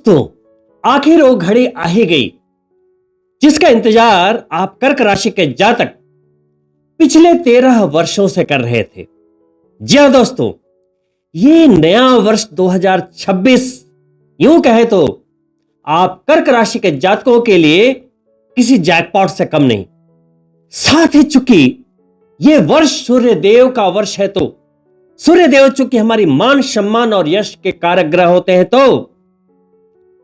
दोस्तों, आखिर वो घड़ी आ ही गई जिसका इंतजार आप कर्क राशि के जातक पिछले 13 वर्षों से कर रहे थे। जी हां दोस्तों, ये नया वर्ष 2026 यूं कहे तो आप कर्क राशि के जातकों के लिए किसी जैकपॉट से कम नहीं। साथ ही चूंकि ये वर्ष सूर्य देव का वर्ष है, तो सूर्य देव चूंकि हमारी मान सम्मान और यश के कारक ग्रह होते हैं, तो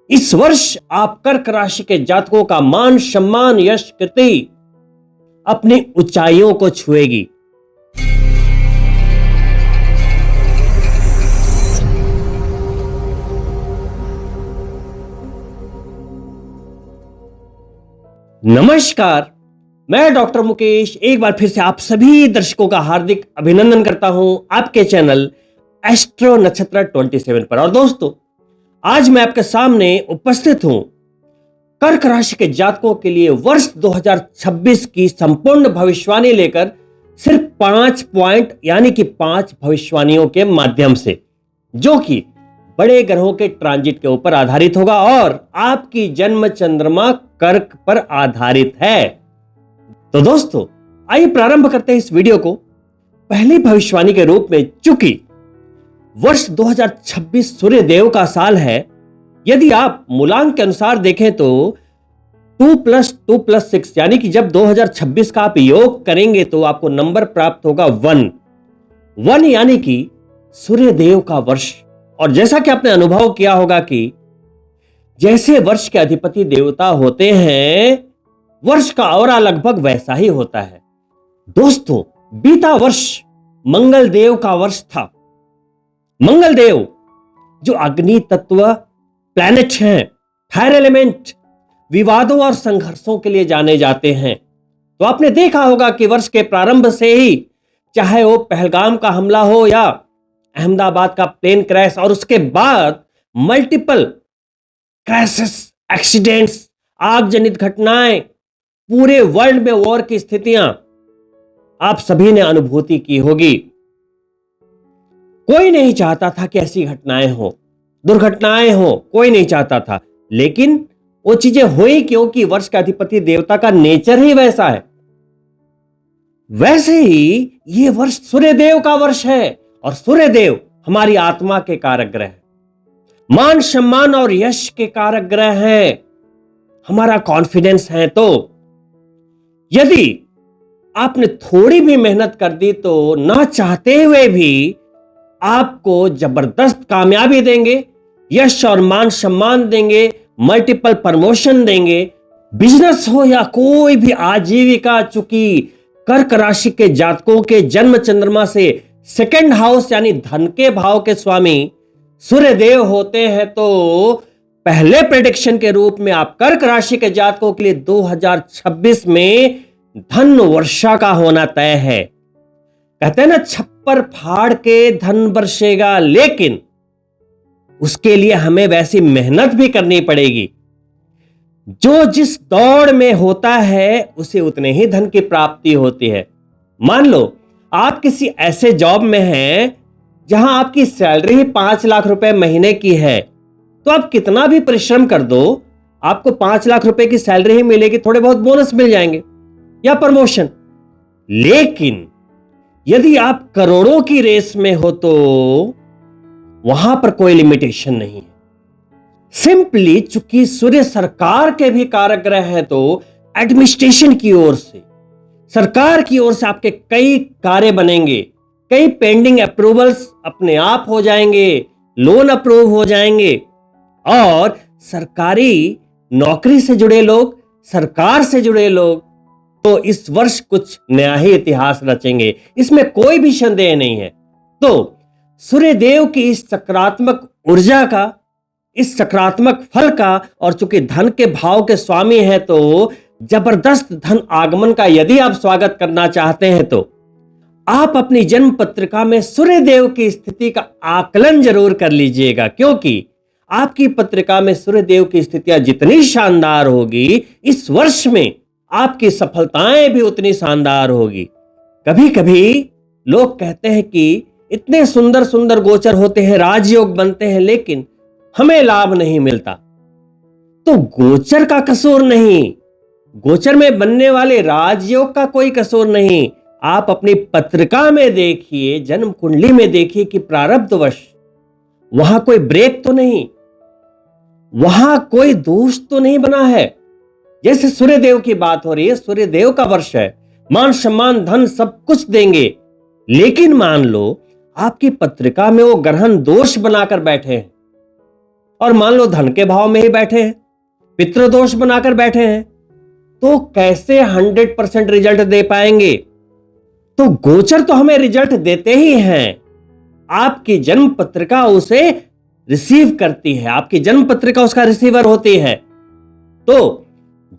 इस वर्ष आप कर्क राशि के जातकों का मान सम्मान यश कीर्ति अपनी ऊंचाइयों को छुएगी। नमस्कार, मैं डॉक्टर मुकेश एक बार फिर से आप सभी दर्शकों का हार्दिक अभिनंदन करता हूं आपके चैनल एस्ट्रो नक्षत्र 27 पर। और दोस्तों, आज मैं आपके सामने उपस्थित हूं कर्क राशि के जातकों के लिए वर्ष 2026 की संपूर्ण भविष्यवाणी लेकर सिर्फ 5 पॉइंट यानी कि 5 भविष्यवाणियों के माध्यम से, जो कि बड़े ग्रहों के ट्रांजिट के ऊपर आधारित होगा और आपकी जन्म चंद्रमा कर्क पर आधारित है। तो दोस्तों, आइए प्रारंभ करते हैं इस वीडियो को। पहली भविष्यवाणी के रूप में, चूंकि वर्ष 2026 सूर्य देव का साल है, यदि आप मूलांक के अनुसार देखें तो 2+2+6 यानी कि जब 2026 का आप योग करेंगे तो आपको नंबर प्राप्त होगा 1 यानी कि सूर्य देव का वर्ष। और जैसा कि आपने अनुभव किया होगा कि जैसे वर्ष के अधिपति देवता होते हैं, वर्ष का औरा लगभग वैसा ही होता है। दोस्तों, बीता वर्ष मंगल देव का वर्ष था। मंगल देव जो अग्नि तत्व प्लैनेट हैं, फायर एलिमेंट, विवादों और संघर्षों के लिए जाने जाते हैं। तो आपने देखा होगा कि वर्ष के प्रारंभ से ही, चाहे वो पहलगाम का हमला हो या अहमदाबाद का प्लेन क्रैश, और उसके बाद मल्टीपल क्रैशेस, एक्सीडेंट्स, आगजनित घटनाएं, पूरे वर्ल्ड में वॉर की स्थितियां आप सभी ने अनुभूति की होगी। कोई नहीं चाहता था कि ऐसी घटनाएं हो, दुर्घटनाएं हो, कोई नहीं चाहता था, लेकिन वो चीजें हुई क्योंकि वर्ष का अधिपति देवता का नेचर ही वैसा है। वैसे ही ये वर्ष सूर्य देव का वर्ष है और सूर्य देव हमारी आत्मा के कारक ग्रह है, मान सम्मान और यश के कारक ग्रह है, हमारा कॉन्फिडेंस है। तो यदि आपने थोड़ी भी मेहनत कर दी तो ना चाहते हुए भी आपको जबरदस्त कामयाबी देंगे, यश और मान सम्मान देंगे, मल्टीपल प्रमोशन देंगे। बिजनेस हो या कोई भी आजीविका, चूंकि कर्क राशि के जातकों के जन्म चंद्रमा से सेकंड हाउस यानी धन के भाव के स्वामी सूर्य देव होते हैं, तो पहले प्रेडिक्शन के रूप में आप कर्क राशि के जातकों के लिए 2026 में धन वर्षा का होना तय है। कहते हैं ना, छप्पर फाड़ के धन बरसेगा, लेकिन उसके लिए हमें वैसी मेहनत भी करनी पड़ेगी। जो जिस दौड़ में होता है उसे उतने ही धन की प्राप्ति होती है। मान लो आप किसी ऐसे जॉब में हैं जहां आपकी सैलरी ही 5 लाख रुपए महीने की है, तो आप कितना भी परिश्रम कर दो, आपको 5 लाख रुपए की सैलरी ही मिलेगी, थोड़े बहुत बोनस मिल जाएंगे या प्रमोशन। लेकिन यदि आप करोड़ों की रेस में हो तो वहां पर कोई लिमिटेशन नहीं है। सिंपली चूंकि सूर्य सरकार के भी कारक ग्रह है, तो एडमिनिस्ट्रेशन की ओर से, सरकार की ओर से आपके कई कार्य बनेंगे, कई पेंडिंग अप्रूवल्स अपने आप हो जाएंगे, लोन अप्रूव हो जाएंगे, और सरकारी नौकरी से जुड़े लोग, सरकार से जुड़े लोग तो इस वर्ष कुछ नया ही इतिहास रचेंगे, इसमें कोई भी संदेह नहीं है। तो सूर्य देव की इस सकारात्मक ऊर्जा का, इस सकारात्मक फल का, और चूंकि धन के भाव के स्वामी है, तो जबरदस्त धन आगमन का यदि आप स्वागत करना चाहते हैं, तो आप अपनी जन्म पत्रिका में सूर्य देव की स्थिति का आकलन जरूर कर लीजिएगा, क्योंकि आपकी पत्रिका में सूर्य देव की स्थितियां जितनी शानदार होगी, इस वर्ष में आपकी सफलताएं भी उतनी शानदार होगी। कभी कभी लोग कहते हैं कि इतने सुंदर सुंदर गोचर होते हैं, राजयोग बनते हैं, लेकिन हमें लाभ नहीं मिलता। तो गोचर का कसूर नहीं, गोचर में बनने वाले राजयोग का कोई कसूर नहीं। आप अपनी पत्रिका में देखिए, जन्म कुंडली में देखिए कि प्रारब्धवश वहां कोई ब्रेक तो नहीं, वहां कोई दोष तो नहीं बना है। जैसे सूर्यदेव की बात हो रही है, सूर्यदेव का वर्ष है, मान सम्मान धन सब कुछ देंगे, लेकिन मान लो आपकी पत्रिका में वो ग्रहण दोष बनाकर बैठे हैं, और मान लो धन के भाव में ही बैठे हैं, पितृदोष बनाकर बैठे हैं, तो कैसे 100% रिजल्ट दे पाएंगे? तो गोचर तो हमें रिजल्ट देते ही हैं, आपकी जन्म पत्रिका उसे रिसीव करती है, आपकी जन्म पत्रिका उसका रिसीवर होती है। तो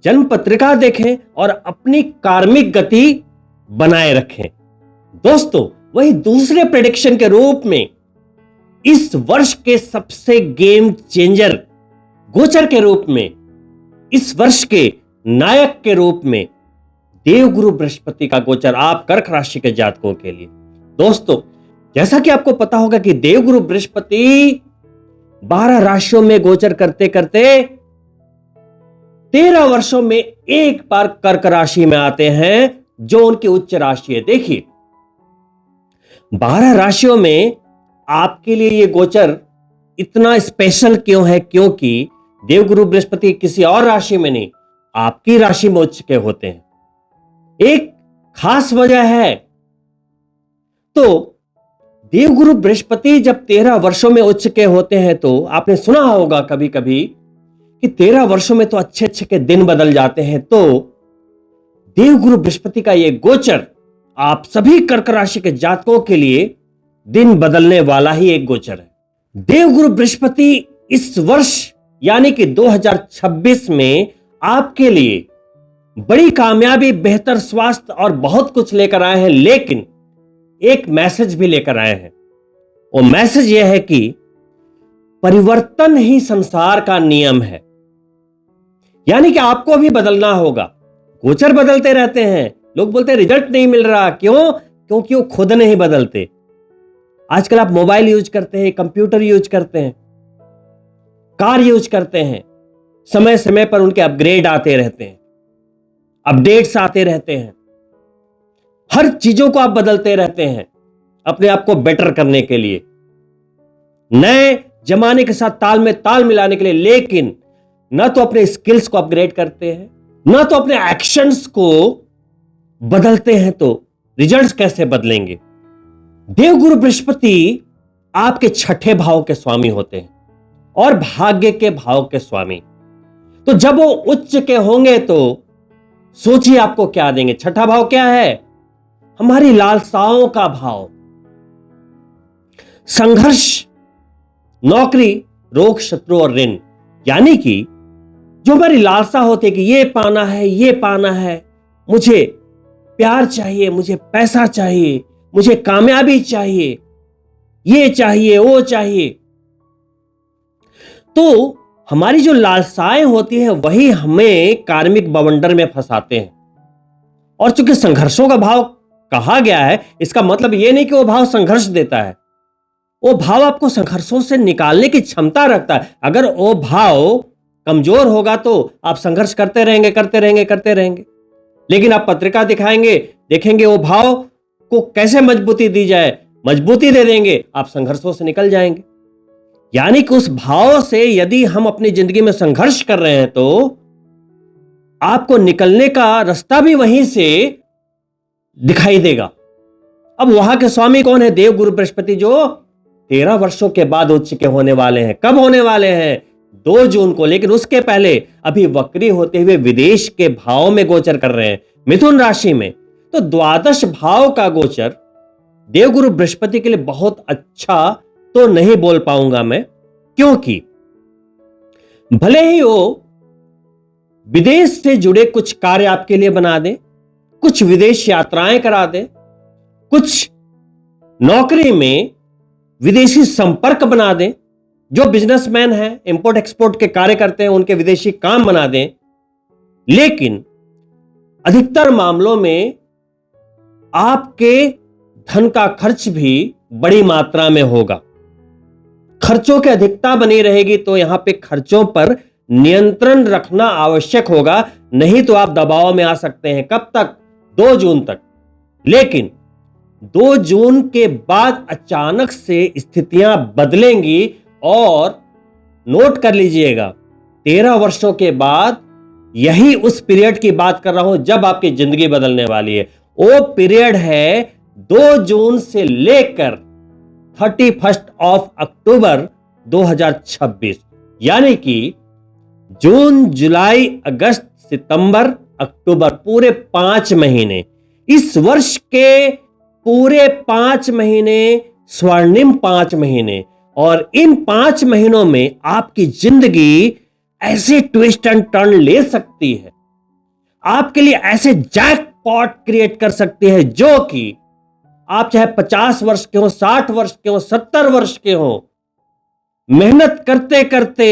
जन्म पत्रिका देखें और अपनी कार्मिक गति बनाए रखें। दोस्तों, वही दूसरे प्रेडिक्शन के रूप में इस वर्ष के सबसे गेम चेंजर गोचर के रूप में, इस वर्ष के नायक के रूप में देवगुरु बृहस्पति का गोचर आप कर्क राशि के जातकों के लिए। दोस्तों, जैसा कि आपको पता होगा कि देवगुरु बृहस्पति 12 राशियों में गोचर करते करते 13 वर्षों में एक बार कर्क राशि में आते हैं, जो उनकी उच्च राशि है। देखिए, 12 राशियों में आपके लिए यह गोचर इतना स्पेशल क्यों है? क्योंकि देवगुरु बृहस्पति किसी और राशि में नहीं, आपकी राशि में उच्च के होते हैं। एक खास वजह है। तो देवगुरु बृहस्पति जब 13 वर्षों में उच्च के होते हैं, तो आपने सुना होगा कभी कभी कि 13 वर्षों में तो अच्छे अच्छे के दिन बदल जाते हैं। तो देवगुरु बृहस्पति का यह गोचर आप सभी कर्क राशि के जातकों के लिए दिन बदलने वाला ही एक गोचर है। देवगुरु बृहस्पति इस वर्ष यानी कि 2026 में आपके लिए बड़ी कामयाबी, बेहतर स्वास्थ्य और बहुत कुछ लेकर आए हैं, लेकिन एक मैसेज भी लेकर आए हैं। वो मैसेज यह है कि परिवर्तन ही संसार का नियम है, यानी कि आपको भी बदलना होगा। गोचर बदलते रहते हैं, लोग बोलते हैं रिजल्ट नहीं मिल रहा, क्यों? क्योंकि वो खुद नहीं बदलते। आजकल आप मोबाइल यूज करते हैं, कंप्यूटर यूज करते हैं, कार यूज करते हैं, समय समय पर उनके अपग्रेड आते रहते हैं, अपडेट्स आते रहते हैं, हर चीजों को आप बदलते रहते हैं अपने आप को बेटर करने के लिए, नए जमाने के साथ ताल में ताल मिलाने के लिए। लेकिन ना तो अपने स्किल्स को अपग्रेड करते हैं, ना तो अपने एक्शंस को बदलते हैं, तो रिजल्ट्स कैसे बदलेंगे? देवगुरु बृहस्पति आपके 6ठे भाव के स्वामी होते हैं और भाग्य के भाव के स्वामी। तो जब वो उच्च के होंगे तो सोचिए आपको क्या देंगे। 6ठा भाव क्या है? हमारी लालसाओं का भाव, संघर्ष, नौकरी, रोग, शत्रु और ऋण। यानी कि जो हमारी लालसा होती है कि ये पाना है, ये पाना है, मुझे प्यार चाहिए, मुझे पैसा चाहिए, मुझे कामयाबी चाहिए, ये चाहिए, वो चाहिए। तो हमारी जो लालसाएं होती हैं वही हमें कार्मिक बवंडर में फंसाते हैं। और चूंकि संघर्षों का भाव कहा गया है, इसका मतलब यह नहीं कि वो भाव संघर्ष देता है, वो भाव आपको संघर्षों से निकालने की क्षमता रखता है। अगर वो भाव कमजोर होगा तो आप संघर्ष करते रहेंगे, करते रहेंगे, करते रहेंगे। लेकिन आप पत्रिका दिखाएंगे, देखेंगे वो भाव को कैसे मजबूती दी जाए, मजबूती दे देंगे, आप संघर्षों से निकल जाएंगे। यानी कि उस भाव से यदि हम अपनी जिंदगी में संघर्ष कर रहे हैं तो आपको निकलने का रास्ता भी वहीं से दिखाई देगा। अब वहां के स्वामी कौन है? देवगुरु बृहस्पति, जो 13 वर्षों के बाद उच्च के होने वाले हैं। कब होने वाले हैं? 2 जून को। लेकिन उसके पहले अभी वक्री होते हुए विदेश के भाव में गोचर कर रहे हैं, मिथुन राशि में। तो द्वादश भाव का गोचर देवगुरु बृहस्पति के लिए बहुत अच्छा तो नहीं बोल पाऊंगा मैं, क्योंकि भले ही वो विदेश से जुड़े कुछ कार्य आपके लिए बना दें, कुछ विदेश यात्राएं करा दें, कुछ नौकरी में विदेशी संपर्क बना दें, जो बिजनेसमैन हैं, इंपोर्ट एक्सपोर्ट के कार्य करते हैं, उनके विदेशी काम बना दें, लेकिन अधिकतर मामलों में आपके धन का खर्च भी बड़ी मात्रा में होगा। खर्चों की अधिकता बनी रहेगी, तो यहां पे खर्चों पर नियंत्रण रखना आवश्यक होगा, नहीं तो आप दबाव में आ सकते हैं। कब तक? 2 जून तक। लेकिन 2 जून के बाद अचानक से स्थितियां बदलेंगी और नोट कर लीजिएगा, 13 वर्षों के बाद यही उस पीरियड की बात कर रहा हूं जब आपकी जिंदगी बदलने वाली है। वो पीरियड है 2 जून से लेकर 31 अक्टूबर 2026, यानी कि जून, जुलाई, अगस्त, सितंबर, अक्टूबर, पूरे 5 महीने। इस वर्ष के पूरे 5 महीने स्वर्णिम 5 महीने, और इन 5 महीनों में आपकी जिंदगी ऐसे ट्विस्ट एंड टर्न ले सकती है, आपके लिए ऐसे जैकपॉट क्रिएट कर सकती है, जो कि आप चाहे 50 वर्ष के हो, 60 वर्ष के हो, 70 वर्ष के हो, मेहनत करते करते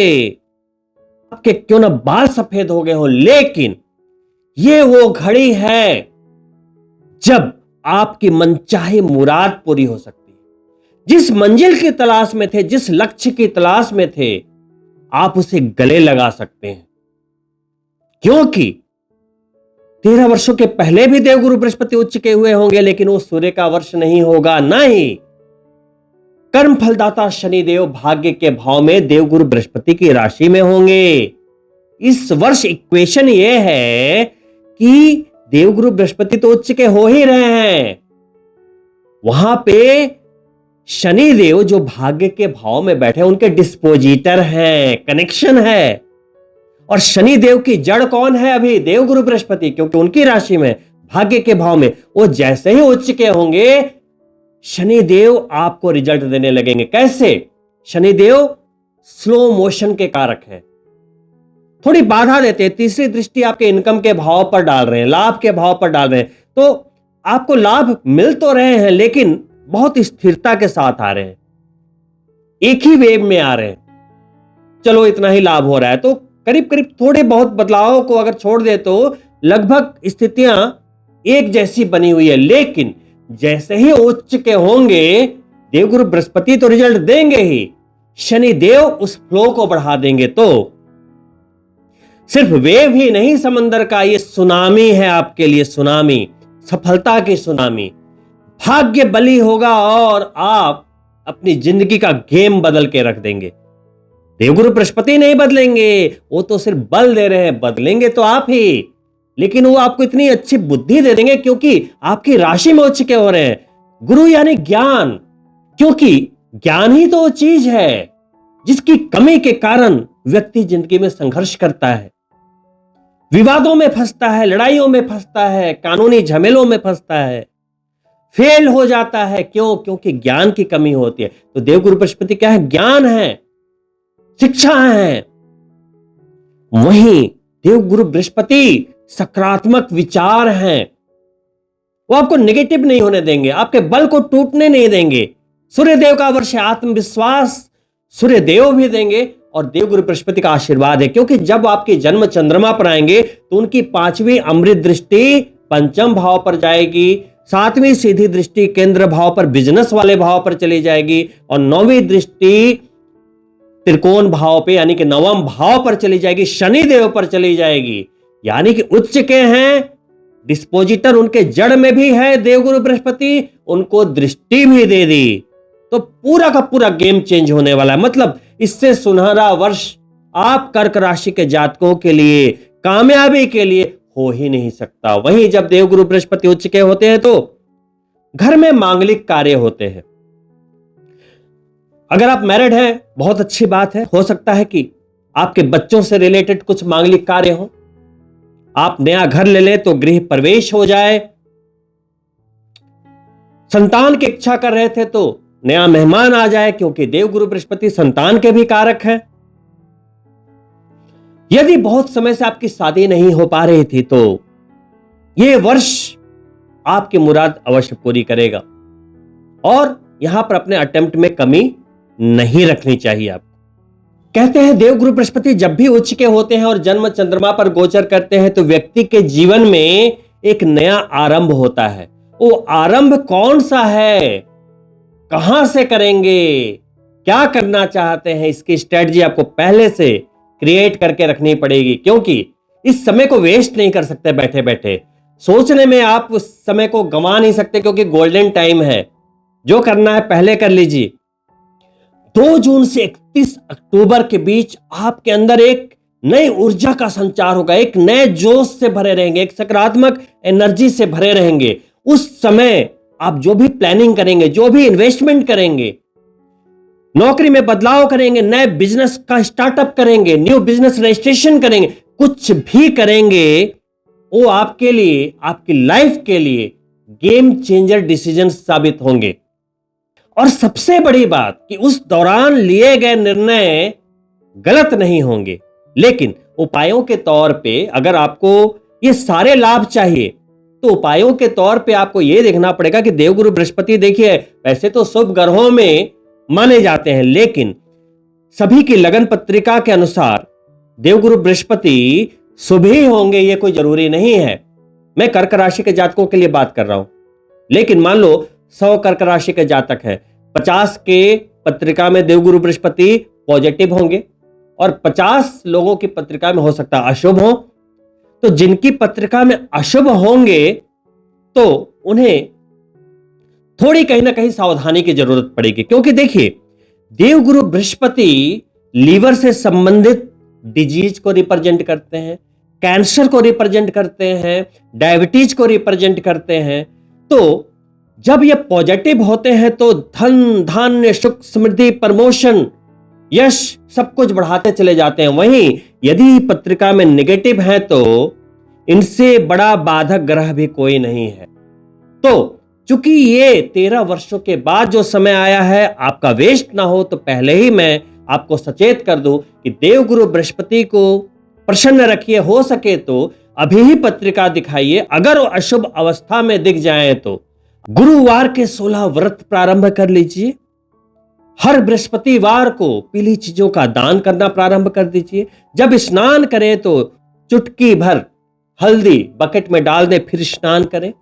आपके क्यों ना बाल सफेद हो गए हो, लेकिन ये वो घड़ी है जब आपकी मनचाही मुराद पूरी हो सकती है। जिस मंजिल की तलाश में थे, जिस लक्ष्य की तलाश में थे, आप उसे गले लगा सकते हैं। क्योंकि 13 वर्षों के पहले भी देवगुरु बृहस्पति उच्च के हुए होंगे, लेकिन वो सूर्य का वर्ष नहीं होगा। नहीं, कर्म फलदाता शनिदेव भाग्य के भाव में देवगुरु बृहस्पति की राशि में होंगे। इस वर्ष इक्वेशन ये है कि देवगुरु बृहस्पति तो उच्च के हो ही रहे हैं, वहां पे शनिदेव जो भाग्य के भाव में बैठे उनके डिस्पोजिटर हैं, कनेक्शन है। और शनिदेव की जड़ कौन है अभी? देवगुरु बृहस्पति, क्योंकि उनकी राशि में भाग्य के भाव में वो जैसे ही उच्च के होंगे, शनिदेव आपको रिजल्ट देने लगेंगे। कैसे? शनिदेव स्लो मोशन के कारक है, थोड़ी बाधा देते हैं। तीसरी दृष्टि आपके इनकम के भाव पर डाल रहे हैं, लाभ के भाव पर डाल रहे हैं, तो आपको लाभ मिल तो रहे हैं, लेकिन बहुत स्थिरता के साथ आ रहे हैं, एक ही वेव में आ रहे हैं। चलो इतना ही लाभ हो रहा है, तो करीब करीब थोड़े बहुत बदलावों को अगर छोड़ दे तो लगभग स्थितियां एक जैसी बनी हुई है। लेकिन जैसे ही उच्च के होंगे, देवगुरु बृहस्पति तो रिजल्ट देंगे ही, शनिदेव उस फ्लो को बढ़ा देंगे। तो सिर्फ वेव ही नहीं, समंदर का ये सुनामी है आपके लिए, सुनामी, सफलता की सुनामी। भाग्य बली होगा और आप अपनी जिंदगी का गेम बदल के रख देंगे। देवगुरु बृहस्पति नहीं बदलेंगे, वो तो सिर्फ बल दे रहे हैं, बदलेंगे तो आप ही। लेकिन वो आपको इतनी अच्छी बुद्धि दे देंगे क्योंकि आपकी राशि में उच्च के हो रहे हैं। गुरु यानी ज्ञान, क्योंकि ज्ञान ही तो वो चीज है जिसकी कमी के कारण व्यक्ति जिंदगी में संघर्ष करता है, विवादों में फंसता है, लड़ाइयों में फंसता है, कानूनी झमेलों में फंसता है, फेल हो जाता है। क्यों? क्योंकि ज्ञान की कमी होती है। तो देवगुरु बृहस्पति क्या है? ज्ञान है, शिक्षा है। वहीं देवगुरु बृहस्पति सकारात्मक विचार हैं, वो आपको नेगेटिव नहीं होने देंगे, आपके बल को टूटने नहीं देंगे। सूर्यदेव का वर्ष है, आत्मविश्वास सूर्यदेव भी देंगे और देवगुरु बृहस्पति का आशीर्वाद है, क्योंकि जब आपके जन्म चंद्रमा पर आएंगे तो उनकी 5वीं अमृत दृष्टि पंचम भाव पर जाएगी, 7वीं सीधी दृष्टि केंद्र भाव पर, बिजनेस वाले भाव पर चली जाएगी, और 9वीं दृष्टि त्रिकोण भाव पे यानी कि 9वां भाव पर चली जाएगी, शनिदेव पर चली जाएगी। यानी कि उच्च के हैं, डिस्पोजिटर उनके जड़ में भी है देवगुरु बृहस्पति, उनको दृष्टि भी दे दी, तो पूरा का पूरा गेम चेंज होने वाला है। मतलब इससे सुनहरा वर्ष आप कर्क राशि के जातकों के लिए, कामयाबी के लिए हो ही नहीं सकता। वहीं जब देवगुरु बृहस्पति उच्च के होते हैं तो घर में मांगलिक कार्य होते हैं। अगर आप मैरिड हैं, बहुत अच्छी बात है, हो सकता है कि आपके बच्चों से रिलेटेड कुछ मांगलिक कार्य हो, आप नया घर ले लें तो गृह प्रवेश हो जाए, संतान की इच्छा कर रहे थे तो नया मेहमान आ जाए, क्योंकि देवगुरु बृहस्पति संतान के भी कारक हैं। यदि बहुत समय से आपकी शादी नहीं हो पा रही थी तो यह वर्ष आपकी मुराद अवश्य पूरी करेगा, और यहां पर अपने अटेम्प्ट में कमी नहीं रखनी चाहिए। आप कहते हैं देवगुरु बृहस्पति जब भी उच्च के होते हैं और जन्म चंद्रमा पर गोचर करते हैं तो व्यक्ति के जीवन में एक नया आरंभ होता है। वो आरंभ कौन सा है, कहां से करेंगे, क्या करना चाहते हैं, इसकी स्ट्रेटजी आपको पहले से क्रिएट करके रखनी पड़ेगी, क्योंकि इस समय को वेस्ट नहीं कर सकते बैठे बैठे। सोचने में आप उस समय को गंवा नहीं सकते, क्योंकि गोल्डन टाइम है। जो करना है पहले कर लीजिए। 2 जून से 31 अक्टूबर के बीच आपके अंदर एक नई ऊर्जा का संचार होगा, एक नए जोश से भरे रहेंगे, एक सकारात्मक एनर्जी से भरे रहेंगे। उस समय आप जो भी प्लानिंग करेंगे, जो भी इन्वेस्टमेंट करेंगे, नौकरी में बदलाव करेंगे, नए बिजनेस का स्टार्टअप करेंगे, न्यू बिजनेस रजिस्ट्रेशन करेंगे, कुछ भी करेंगे, वो आपके लिए, आपकी लाइफ के लिए गेम चेंजर डिसीजन साबित होंगे। और सबसे बड़ी बात कि उस दौरान लिए गए निर्णय गलत नहीं होंगे, लेकिन उपायों के तौर पे अगर आपको ये सारे लाभ चाहिए तो उपायों के तौर पे आपको ये देखना पड़ेगा कि देवगुरु बृहस्पति, देखिए वैसे तो शुभ ग्रहों में माने जाते हैं, लेकिन सभी की लगन पत्रिका के अनुसार देवगुरु बृहस्पति शुभ ही होंगे ये कोई जरूरी नहीं है। मैं कर्क राशि के जातकों के लिए बात कर रहा हूं, लेकिन मान लो 100 कर्क राशि के जातक है, 50 के पत्रिका में देवगुरु बृहस्पति पॉजिटिव होंगे और 50 लोगों की पत्रिका में हो सकता है अशुभ हो। तो जिनकी पत्रिका में अशुभ होंगे तो उन्हें थोड़ी कहीं ना कहीं सावधानी की जरूरत पड़ेगी, क्योंकि देखिए देवगुरु बृहस्पति लीवर से संबंधित डिजीज को रिप्रेजेंट करते हैं, कैंसर को रिप्रेजेंट करते हैं, डायबिटीज को रिप्रेजेंट करते हैं। तो जब ये पॉजिटिव होते हैं तो धन, धान्य, सुख, समृद्धि, प्रमोशन, यश सब कुछ बढ़ाते चले जाते हैं। वहीं यदि पत्रिका में नेगेटिव है तो इनसे बड़ा बाधक ग्रह भी कोई नहीं है। तो चूंकि ये 13 वर्षों के बाद जो समय आया है आपका वेस्ट ना हो, तो पहले ही मैं आपको सचेत कर दूं कि देवगुरु बृहस्पति को प्रसन्न रखिए। हो सके तो अभी ही पत्रिका दिखाइए, अगर वो अशुभ अवस्था में दिख जाए तो गुरुवार के 16 व्रत प्रारंभ कर लीजिए। हर बृहस्पतिवार को पीली चीजों का दान करना प्रारंभ कर दीजिए। जब स्नान करें तो चुटकी भर हल्दी बकेट में डाल दें, फिर स्नान करें।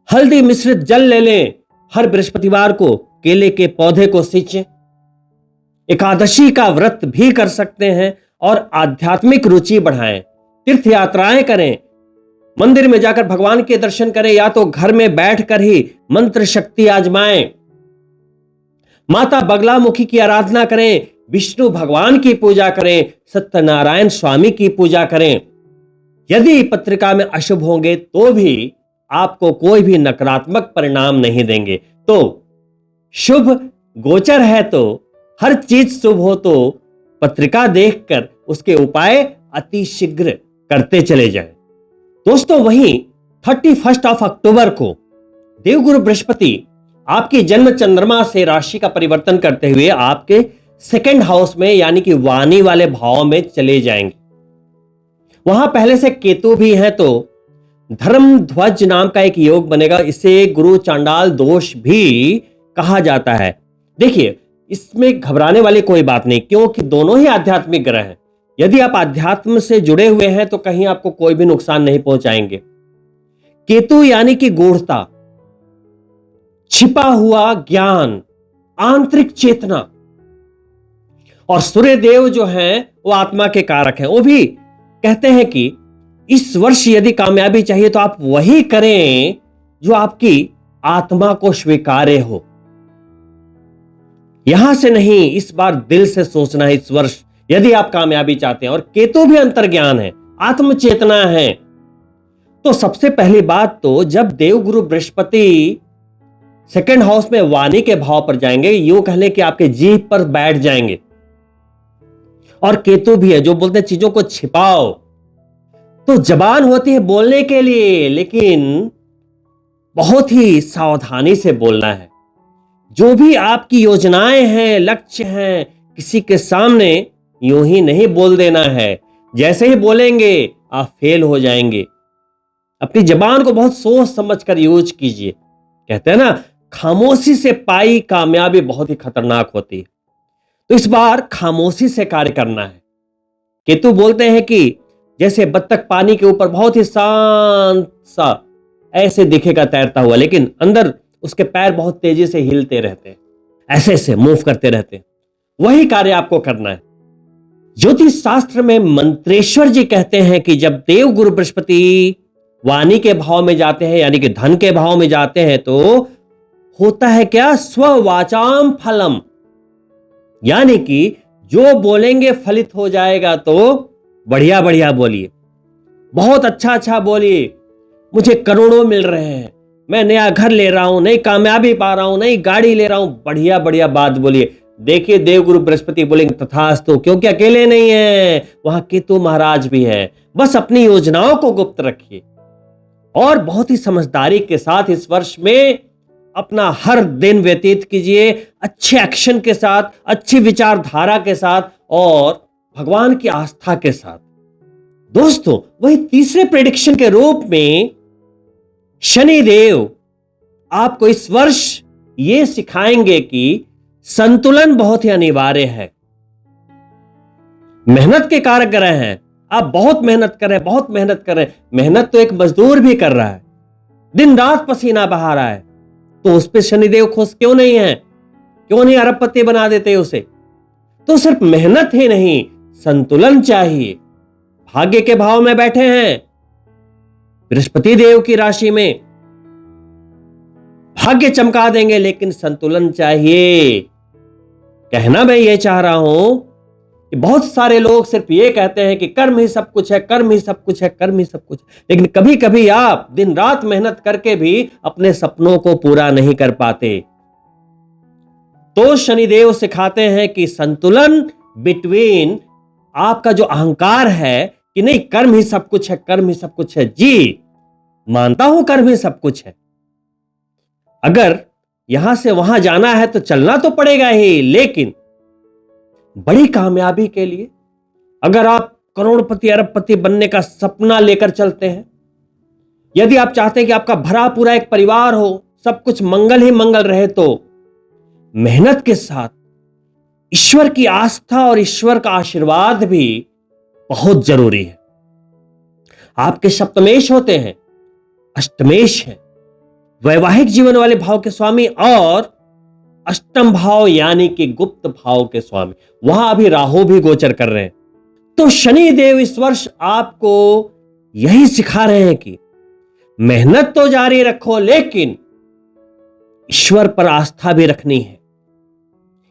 हल्दी मिश्रित जल ले लें। हर बृहस्पतिवार को केले के पौधे को सींचें। एकादशी का व्रत भी कर सकते हैं और आध्यात्मिक रुचि बढ़ाएं। तीर्थ यात्राएं करें, मंदिर में जाकर भगवान के दर्शन करें, या तो घर में बैठकर ही मंत्र शक्ति आजमाएं। माता बगलामुखी की आराधना करें, विष्णु भगवान की पूजा करें, सत्यनारायण स्वामी की पूजा करें। यदि पत्रिका में अशुभ होंगे तो भी आपको कोई भी नकारात्मक परिणाम नहीं देंगे। तो शुभ गोचर है तो हर चीज शुभ हो तो पत्रिका देखकर उसके उपाय अति शीघ्र करते चले जाएं। दोस्तों, वहीं 31 अक्टूबर को देवगुरु बृहस्पति आपकी जन्म चंद्रमा से राशि का परिवर्तन करते हुए आपके 2nd हाउस में यानी कि वाणी वाले भाव में चले जाएंगे। वहां पहले से केतु भी है तो धर्म ध्वज नाम का एक योग बनेगा। इसे गुरु चांडाल दोष भी कहा जाता है। देखिए, इसमें घबराने वाली कोई बात नहीं, क्योंकि दोनों ही आध्यात्मिक ग्रह हैं। यदि आप आध्यात्म से जुड़े हुए हैं तो कहीं आपको कोई भी नुकसान नहीं पहुंचाएंगे। केतु यानी कि गूढ़ता, छिपा हुआ ज्ञान, आंतरिक चेतना, और सूर्य देव जो हैं वो आत्मा के कारक हैं। वो भी कहते हैं कि इस वर्ष यदि कामयाबी चाहिए तो आप वही करें जो आपकी आत्मा को स्वीकार्य हो। यहां से नहीं, इस बार दिल से सोचना है इस वर्ष यदि आप कामयाबी चाहते हैं। और केतु भी अंतर्ज्ञान है, आत्म चेतना है। तो सबसे पहली बात तो जब देवगुरु बृहस्पति 2nd हाउस में वाणी के भाव पर जाएंगे, यूं कह लें कि आपके जीभ पर बैठ जाएंगे। और केतु भी है जो बोलते हैं चीजों को छिपाओ। तो जबान होती है बोलने के लिए, लेकिन बहुत ही सावधानी से बोलना है। जो भी आपकी योजनाएं हैं, लक्ष्य हैं, किसी के सामने यूं ही नहीं बोल देना है। जैसे ही बोलेंगे आप फेल हो जाएंगे। अपनी जबान को बहुत सोच समझ कर यूज कीजिए। कहते हैं ना, खामोशी से पाई कामयाबी बहुत ही खतरनाक होती है। तो इस बार खामोशी से कार्य करना है। केतु बोलते हैं कि जैसे बत्तख पानी के ऊपर बहुत ही शांत सा ऐसे दिखेगा तैरता हुआ, लेकिन अंदर उसके पैर बहुत तेजी से हिलते रहते हैं, ऐसे ऐसे मूव करते रहते हैं। वही कार्य आपको करना है। ज्योतिष शास्त्र में मंत्रेश्वर जी कहते हैं कि जब देव गुरु बृहस्पति वाणी के भाव में जाते हैं, यानी कि धन के भाव में जाते हैं, तो होता है क्या? स्ववाचाम फलम, यानी कि जो बोलेंगे फलित हो जाएगा। तो बढ़िया बढ़िया बोलिए, बहुत अच्छा अच्छा बोलिए, मुझे करोड़ों मिल रहे हैं, मैं नया घर ले रहा हूं, नई कामयाबी पा रहा हूं, नई गाड़ी ले रहा हूं, बढ़िया बढ़िया बात बोलिए। देखिए देवगुरु बृहस्पति बोलेंगे तथास्तु, क्योंकि अकेले नहीं है, वहां केतु महाराज भी है। बस अपनी योजनाओं को गुप्त रखिए और बहुत ही समझदारी के साथ इस वर्ष में अपना हर दिन व्यतीत कीजिए, अच्छे एक्शन के साथ, अच्छी विचारधारा के साथ और भगवान की आस्था के साथ। दोस्तों, वही तीसरे प्रेडिक्शन के रूप में शनि देव आपको इस वर्ष यह सिखाएंगे कि संतुलन बहुत ही अनिवार्य है। मेहनत के कारक ग्रह हैं, आप बहुत मेहनत कर रहे हैं, बहुत मेहनत कर रहे हैं। मेहनत तो एक मजदूर भी कर रहा है, दिन रात पसीना बहा रहा है, तो उस पर शनिदेव खुश क्यों नहीं है? क्यों नहीं अरबपति बना देते उसे? तो सिर्फ मेहनत ही नहीं, संतुलन चाहिए। भाग्य के भाव में बैठे हैं बृहस्पति देव की राशि में, भाग्य चमका देंगे, लेकिन संतुलन चाहिए। कहना मैं ये चाह रहा हूं कि बहुत सारे लोग सिर्फ ये कहते हैं कि कर्म ही सब कुछ है, कर्म ही सब कुछ है, कर्म ही सब कुछ है, लेकिन कभी कभी आप दिन रात मेहनत करके भी अपने सपनों को पूरा नहीं कर पाते। तो शनिदेव सिखाते हैं कि संतुलन बिटवीन आपका जो अहंकार है कि नहीं कर्म ही सब कुछ है, कर्म ही सब कुछ है। जी मानता हूं कर्म ही सब कुछ है, अगर यहां से वहां जाना है तो चलना तो पड़ेगा ही, लेकिन बड़ी कामयाबी के लिए अगर आप करोड़पति अरबपति बनने का सपना लेकर चलते हैं, यदि आप चाहते हैं कि आपका भरा पूरा एक परिवार हो, सब कुछ मंगल ही मंगल रहे, तो मेहनत के साथ ईश्वर की आस्था और ईश्वर का आशीर्वाद भी बहुत जरूरी है। आपके सप्तमेश होते हैं, अष्टमेश है, वैवाहिक जीवन वाले भाव के स्वामी, और अष्टम भाव यानी कि गुप्त भाव के स्वामी, वहां अभी राहु भी गोचर कर रहे हैं। तो शनि देव इस वर्ष आपको यही सिखा रहे हैं कि मेहनत तो जारी रखो, लेकिन ईश्वर पर आस्था भी रखनी है,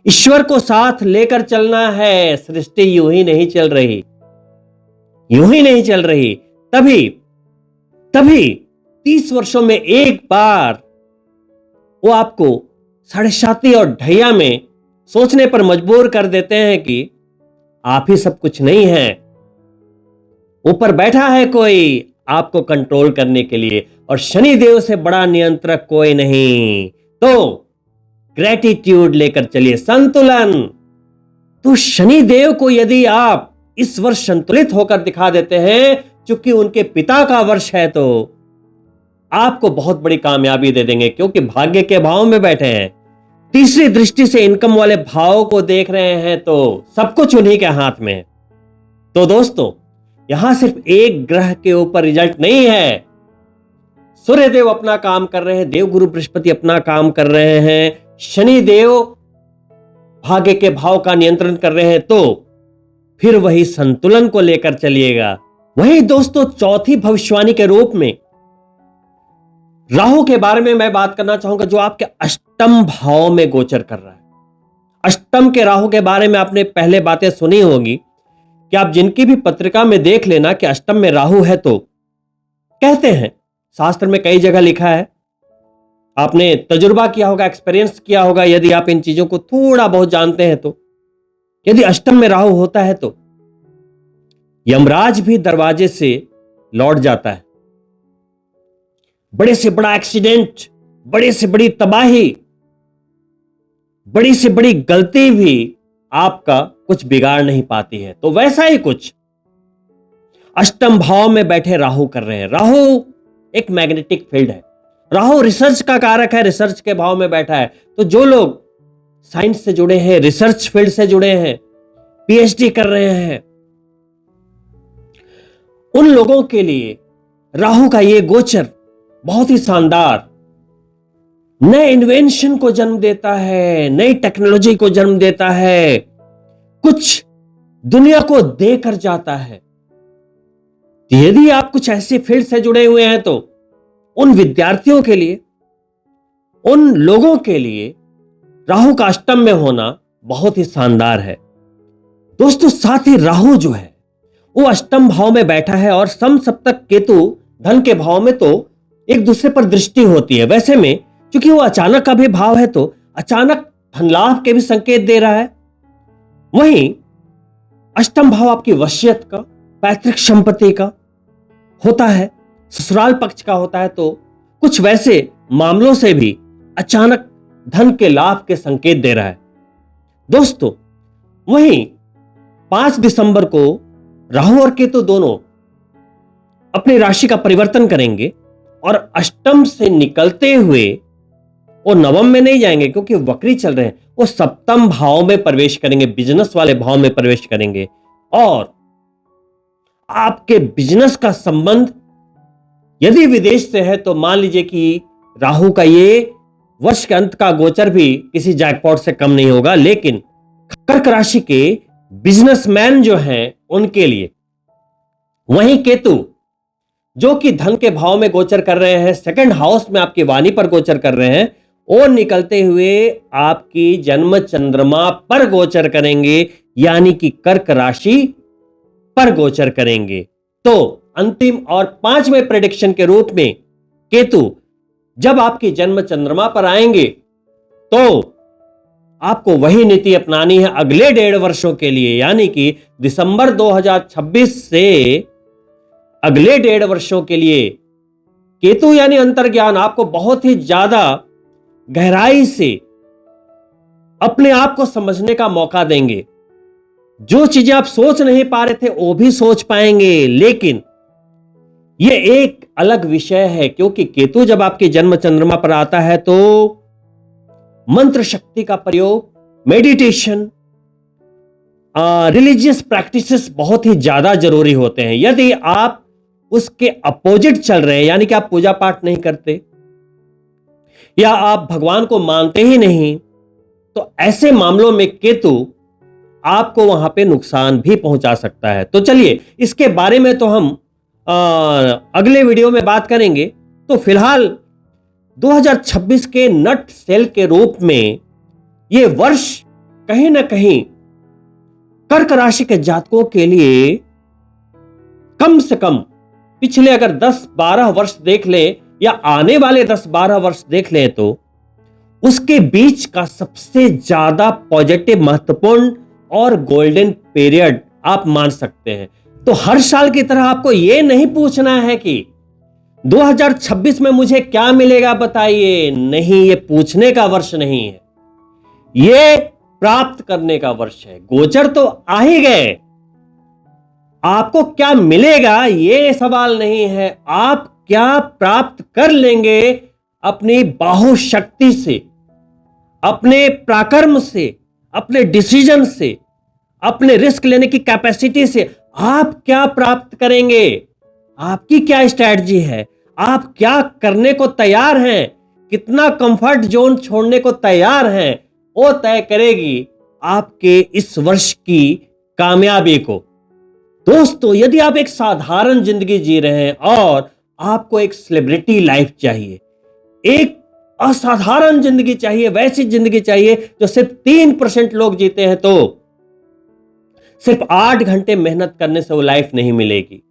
ईश्वर को साथ लेकर चलना है। सृष्टि यूं ही नहीं चल रही, यूं ही नहीं चल रही। तभी 30 वर्षों में एक बार वो आपको साढ़े साती और ढैया में सोचने पर मजबूर कर देते हैं कि आप ही सब कुछ नहीं है, ऊपर बैठा है कोई आपको कंट्रोल करने के लिए, और शनि देव से बड़ा नियंत्रक कोई नहीं। तो ग्रेटिट्यूड लेकर चलिए, संतुलन। तो शनि देव को यदि आप इस वर्ष संतुलित होकर दिखा देते हैं, चूंकि उनके पिता का वर्ष है, तो आपको बहुत बड़ी कामयाबी दे देंगे, क्योंकि भाग्य के भाव में बैठे हैं, तीसरी दृष्टि से इनकम वाले भाव को देख रहे हैं, तो सब कुछ उन्हीं के हाथ में है। तो दोस्तों, यहां सिर्फ एक ग्रह के ऊपर रिजल्ट नहीं है। सूर्य देव अपना काम कर रहे हैं, देवगुरु बृहस्पति अपना काम कर रहे हैं, शनि देव भाग्य के भाव का नियंत्रण कर रहे हैं, तो फिर वही संतुलन को लेकर चलिएगा। वही दोस्तों, चौथी भविष्यवाणी के रूप में राहु के बारे में मैं बात करना चाहूंगा, जो आपके अष्टम भाव में गोचर कर रहा है। अष्टम के राहु के बारे में आपने पहले बातें सुनी होगी कि आप जिनकी भी पत्रिका में देख लेना कि अष्टम में राहु है, तो कहते हैं, शास्त्र में कई जगह लिखा है, आपने तजुर्बा किया होगा, एक्सपीरियंस किया होगा, यदि आप इन चीजों को थोड़ा बहुत जानते हैं, तो यदि अष्टम में राहु होता है तो यमराज भी दरवाजे से लौट जाता है। बड़े से बड़ा एक्सीडेंट, बड़े से बड़ी तबाही, बड़ी से बड़ी गलती भी आपका कुछ बिगाड़ नहीं पाती है। तो वैसा ही कुछ अष्टम भाव में बैठे राहु कर रहे हैं। राहु एक मैग्नेटिक फील्ड है, राहु रिसर्च का कारक है, रिसर्च के भाव में बैठा है। तो जो लोग साइंस से जुड़े हैं, रिसर्च फील्ड से जुड़े हैं, पीएचडी कर रहे हैं, उन लोगों के लिए राहु का ये गोचर बहुत ही शानदार, नए इन्वेंशन को जन्म देता है, नई टेक्नोलॉजी को जन्म देता है, कुछ दुनिया को देकर जाता है। तो यदि आप कुछ ऐसे फील्ड से जुड़े हुए हैं तो उन विद्यार्थियों के लिए, उन लोगों के लिए राहु का अष्टम में होना बहुत ही शानदार है। दोस्तों, साथ ही राहु जो है वो अष्टम भाव में बैठा है और समसप्तक केतु धन के भाव में, तो एक दूसरे पर दृष्टि होती है। वैसे में क्योंकि वो अचानक का भी भाव है तो अचानक धन लाभ के भी संकेत दे रहा है। वहीं अष्टम भाव आपकी वसीयत का, पैतृक संपत्ति का होता है, ससुराल पक्ष का होता है, तो कुछ वैसे मामलों से भी अचानक धन के लाभ के संकेत दे रहा है। दोस्तों, वहीं 5 दिसंबर को राहु और केतु दोनों अपनी राशि का परिवर्तन करेंगे और अष्टम से निकलते हुए वो नवम में नहीं जाएंगे क्योंकि वक्री चल रहे हैं, वो सप्तम भाव में प्रवेश करेंगे, बिजनेस वाले भाव में प्रवेश करेंगे। और आपके बिजनेस का संबंध यदि विदेश से है तो मान लीजिए कि राहु का ये वर्ष के अंत का गोचर भी किसी जैकपॉट से कम नहीं होगा। लेकिन कर्क राशि के बिजनेसमैन जो हैं उनके लिए, वहीं केतु जो कि धन के भाव में गोचर कर रहे हैं, सेकंड हाउस में आपकी वाणी पर गोचर कर रहे हैं, और निकलते हुए आपकी जन्म चंद्रमा पर गोचर करेंगे, यानी कि कर्क राशि पर गोचर करेंगे। तो अंतिम और 5वें प्रेडिक्शन के रूप में केतु जब आपकी जन्म चंद्रमा पर आएंगे तो आपको वही नीति अपनानी है अगले 1.5 वर्षों के लिए, यानी कि दिसंबर 2026 से अगले 1.5 वर्षों के लिए केतु यानी अंतर्ज्ञान आपको बहुत ही ज्यादा गहराई से अपने आप को समझने का मौका देंगे। जो चीजें आप सोच नहीं पा रहे थे वो भी सोच पाएंगे। लेकिन यह एक अलग विषय है क्योंकि केतु जब आपके जन्म चंद्रमा पर आता है तो मंत्र शक्ति का प्रयोग, मेडिटेशन, रिलीजियस प्रैक्टिसेस बहुत ही ज्यादा जरूरी होते हैं। यदि आप उसके अपोजिट चल रहे हैं, यानी कि आप पूजा पाठ नहीं करते या आप भगवान को मानते ही नहीं, तो ऐसे मामलों में केतु आपको वहां पे नुकसान भी पहुंचा सकता है। तो चलिए, इसके बारे में तो हम अगले वीडियो में बात करेंगे। तो फिलहाल 2026 के नट सेल के रूप में यह वर्ष कहीं ना कहीं कर्क राशि के जातकों के लिए कम से कम पिछले अगर 10-12 वर्ष देख ले या आने वाले 10-12 वर्ष देख ले तो उसके बीच का सबसे ज्यादा पॉजिटिव, महत्वपूर्ण और गोल्डन पीरियड आप मान सकते हैं। तो हर साल की तरह आपको यह नहीं पूछना है कि 2026 में मुझे क्या मिलेगा बताइए, नहीं, ये पूछने का वर्ष नहीं है, ये प्राप्त करने का वर्ष है। गोचर तो आ ही गए, आपको क्या मिलेगा ये सवाल नहीं है, आप क्या प्राप्त कर लेंगे अपनी बाहुशक्ति से, अपने पराक्रम से, अपने डिसीजन से, अपने रिस्क लेने की कैपेसिटी से आप क्या प्राप्त करेंगे, आपकी क्या स्ट्रैटेजी है, आप क्या करने को तैयार हैं, कितना कंफर्ट जोन छोड़ने को तैयार हैं, वो तय करेगी आपके इस वर्ष की कामयाबी को। दोस्तों, यदि आप एक साधारण जिंदगी जी रहे हैं और आपको एक सेलिब्रिटी लाइफ चाहिए, एक असाधारण जिंदगी चाहिए, वैसी जिंदगी चाहिए जो सिर्फ 3% लोग जीते हैं, तो सिर्फ 8 घंटे मेहनत करने से वो लाइफ नहीं मिलेगी।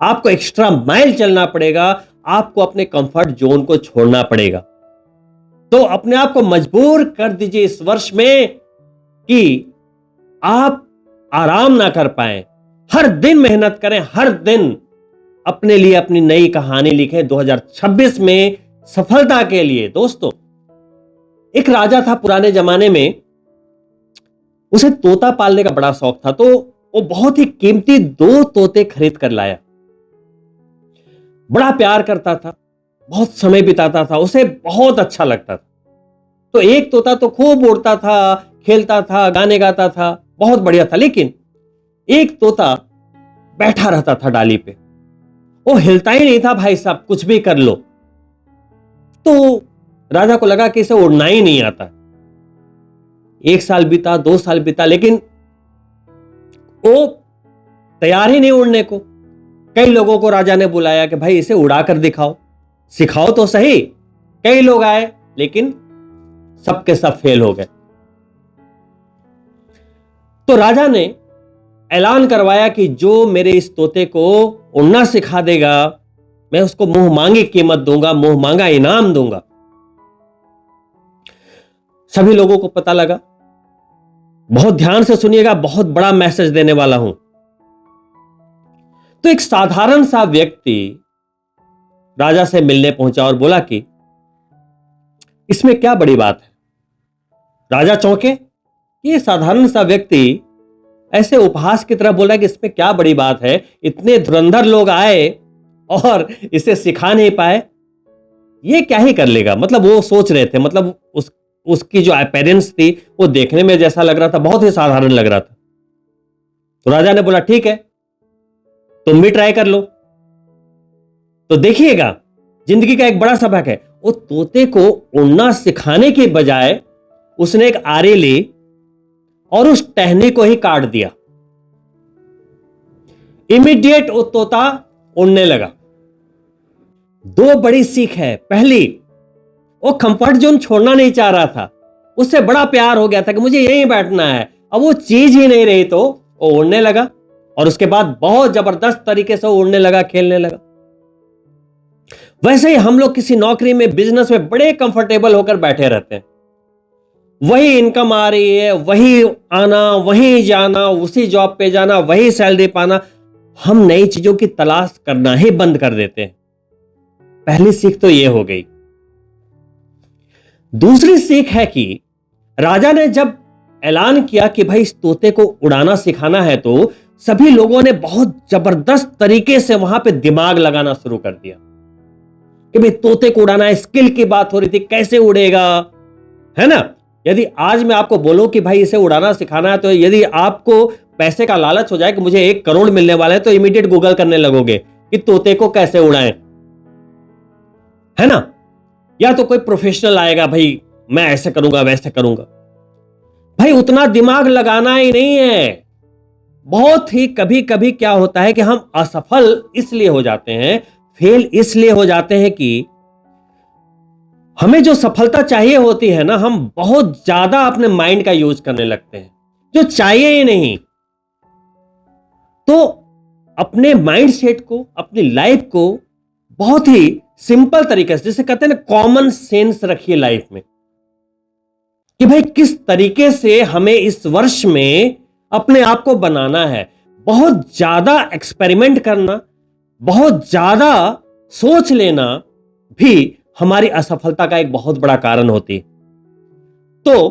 आपको एक्स्ट्रा माइल चलना पड़ेगा, आपको अपने कंफर्ट जोन को छोड़ना पड़ेगा। तो अपने आप को मजबूर कर दीजिए इस वर्ष में कि आप आराम ना कर पाए, हर दिन मेहनत करें, हर दिन अपने लिए अपनी नई कहानी लिखें 2026 में सफलता के लिए। दोस्तों, एक राजा था पुराने जमाने में, उसे तोता पालने का बड़ा शौक था, तो वो बहुत ही कीमती 2 तोते खरीद कर लाया। बड़ा प्यार करता था, बहुत समय बिताता था, उसे बहुत अच्छा लगता था। तो एक तोता तो खूब उड़ता था, खेलता था, गाने गाता था, बहुत बढ़िया था। लेकिन एक तोता बैठा रहता था डाली पे, वो हिलता ही नहीं था। भाई साहब, कुछ भी कर लो। तो राजा को लगा कि इसे उड़ना ही नहीं आता। 1 साल बीता, 2 साल बीता, लेकिन वो तैयार ही नहीं उड़ने को। कई लोगों को राजा ने बुलाया कि भाई इसे उड़ाकर दिखाओ, सिखाओ तो सही। कई लोग आए लेकिन सबके सब फेल हो गए। तो राजा ने ऐलान करवाया कि जो मेरे इस तोते को उड़ना सिखा देगा, मैं उसको मुंह मांगी कीमत दूंगा, मुंह मांगा इनाम दूंगा। सभी लोगों को पता लगा। बहुत ध्यान से सुनिएगा, बहुत बड़ा मैसेज देने वाला हूं। तो एक साधारण सा व्यक्ति राजा से मिलने पहुंचा और बोला कि इसमें क्या बड़ी बात है। राजा चौंके। ये साधारण सा व्यक्ति ऐसे उपहास की तरह बोला कि इसमें क्या बड़ी बात है, इतने धुरंधर लोग आए और इसे सिखा नहीं पाए, ये क्या ही कर लेगा। मतलब वो सोच रहे थे, मतलब उसकी जो अपीयरेंस थी वो देखने में जैसा लग रहा था, बहुत ही साधारण लग रहा था। तो राजा ने बोला ठीक है, तुम भी ट्राई कर लो। तो देखिएगा, जिंदगी का एक बड़ा सबक है। वो तोते को उड़ना सिखाने के बजाय उसने एक आरी ली और उस टहनी को ही काट दिया। इमीडिएट वो तोता उड़ने लगा। दो बड़ी सीख है। पहली, वो कंफर्ट जोन छोड़ना नहीं चाह रहा था, उससे बड़ा प्यार हो गया था कि मुझे यहीं बैठना है। अब वो चीज ही नहीं रही तो वो उड़ने लगा और उसके बाद बहुत जबरदस्त तरीके से उड़ने लगा, खेलने लगा। वैसे ही हम लोग किसी नौकरी में, बिजनेस में बड़े कंफर्टेबल होकर बैठे रहते हैं। वही इनकम आ रही है, वही आना, वही जाना, उसी जॉब पे जाना, वही सैलरी पाना। हम नई चीजों की तलाश करना ही बंद कर देते हैं। पहली सीख तो यह हो गई। दूसरी सीख है कि राजा ने जब ऐलान किया कि भाई इस तोते को उड़ाना सिखाना है, तो सभी लोगों ने बहुत जबरदस्त तरीके से वहां पे दिमाग लगाना शुरू कर दिया कि भाई तोते को उड़ाना, स्किल की बात हो रही थी, कैसे उड़ेगा, है ना। यदि आज मैं आपको बोलूं कि भाई इसे उड़ाना सिखाना है, तो यदि आपको पैसे का लालच हो जाए कि मुझे 1 करोड़ मिलने वाला है, तो इमीडिएट गूगल करने लगोगे कि तोते को कैसे उड़ाएं, है ना। या तो कोई प्रोफेशनल आएगा, भाई मैं ऐसे करूंगा, वैसे करूंगा। भाई उतना दिमाग लगाना ही नहीं है। बहुत ही कभी कभी क्या होता है कि हम असफल इसलिए हो जाते हैं, फेल इसलिए हो जाते हैं कि हमें जो सफलता चाहिए होती है ना, हम बहुत ज्यादा अपने माइंड का यूज करने लगते हैं, जो चाहिए ही नहीं। तो अपने माइंड सेट को, अपनी लाइफ को बहुत ही सिंपल तरीके से, जिसे कहते हैं ना, कॉमन सेंस रखिए लाइफ में कि भाई किस तरीके से हमें इस वर्ष में अपने आप को बनाना है। बहुत ज्यादा एक्सपेरिमेंट करना, बहुत ज्यादा सोच लेना भी हमारी असफलता का एक बहुत बड़ा कारण होती है। तो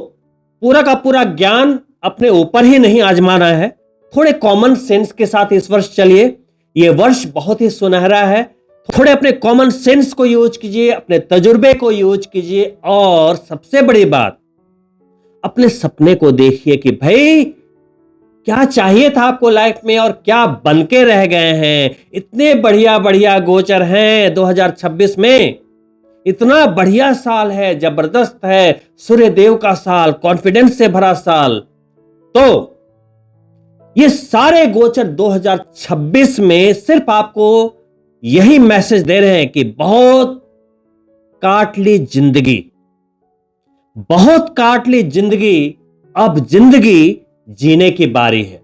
पूरा का पूरा ज्ञान अपने ऊपर ही नहीं आजमाना है, थोड़े कॉमन सेंस के साथ इस वर्ष चलिए। यह वर्ष बहुत ही सुनहरा है। थोड़े अपने कॉमन सेंस को यूज कीजिए, अपने तजुर्बे को यूज कीजिए, और सबसे बड़ी बात, अपने सपने को देखिए कि भाई क्या चाहिए था आपको लाइफ में और क्या बनके रह गए हैं। इतने बढ़िया बढ़िया गोचर हैं 2026 में, इतना बढ़िया साल है, जबरदस्त है, सूर्य देव का साल, कॉन्फिडेंस से भरा साल। तो ये सारे गोचर 2026 में सिर्फ आपको यही मैसेज दे रहे हैं कि बहुत काट ली जिंदगी, बहुत काट ली जिंदगी, अब जिंदगी जीने की बारी है।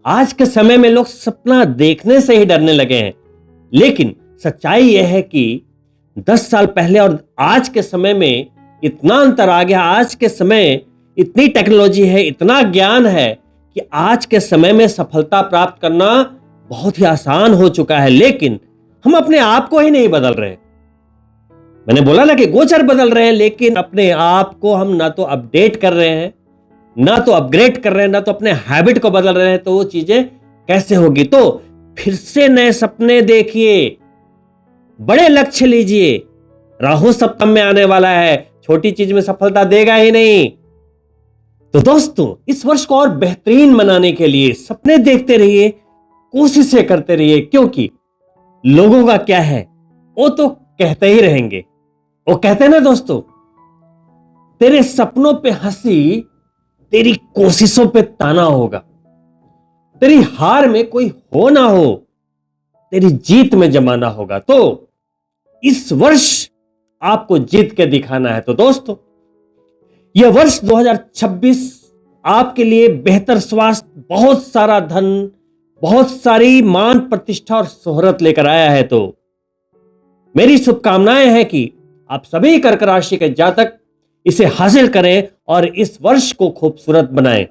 आज के समय में लोग सपना देखने से ही डरने लगे हैं, लेकिन सच्चाई यह है कि 10 साल पहले और आज के समय में इतना अंतर आ गया। आज के समय इतनी टेक्नोलॉजी है, इतना ज्ञान है कि आज के समय में सफलता प्राप्त करना बहुत ही आसान हो चुका है, लेकिन हम अपने आप को ही नहीं बदल रहे। मैंने बोला ना कि गोचर बदल रहे हैं, लेकिन अपने आप को हम ना तो अपडेट कर रहे हैं, ना तो अपग्रेड कर रहे हैं, ना तो अपने हैबिट को बदल रहे हैं। तो वो चीजें कैसे होगी। तो फिर से नए सपने देखिए, बड़े लक्ष्य लीजिए। राहु सप्तम में आने वाला है, छोटी चीज में सफलता देगा ही नहीं। तो दोस्तों, इस वर्ष को और बेहतरीन बनाने के लिए सपने देखते रहिए, कोशिशें करते रहिए, क्योंकि लोगों का क्या है, वो तो कहते ही रहेंगे। वो कहते हैं ना दोस्तों, तेरे सपनों पे हंसी, तेरी कोशिशों पे ताना होगा। तेरी हार में कोई हो ना हो, तेरी जीत में जमाना होगा। तो इस वर्ष आपको जीत के दिखाना है। तो दोस्तों, यह वर्ष 2026 आपके लिए बेहतर स्वास्थ्य, बहुत सारा धन, बहुत सारी मान प्रतिष्ठा और शोहरत लेकर आया है। तो मेरी शुभकामनाएं हैं कि आप सभी कर्क राशि के जातक इसे हासिल करें और इस वर्ष को खूबसूरत बनाएं।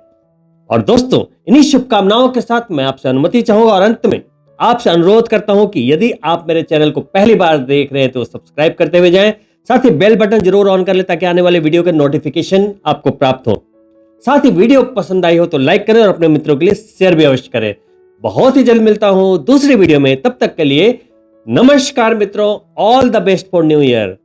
और दोस्तों, इन्हीं शुभकामनाओं के साथ मैं आपसे अनुमति चाहूंगा और अंत में आपसे अनुरोध करता हूं कि यदि आप मेरे चैनल को पहली बार देख रहे हैं तो सब्सक्राइब करते हुए जाएं, साथ ही बेल बटन जरूर ऑन कर ले ताकि आने वाले वीडियो के नोटिफिकेशन आपको प्राप्त हो। साथ ही वीडियो पसंद आई हो तो लाइक करें और अपने मित्रों के लिए शेयर भी अवश्य करें। बहुत ही जल्द मिलता हूं दूसरी वीडियो में, तब तक के लिए नमस्कार मित्रों, all the best for new year.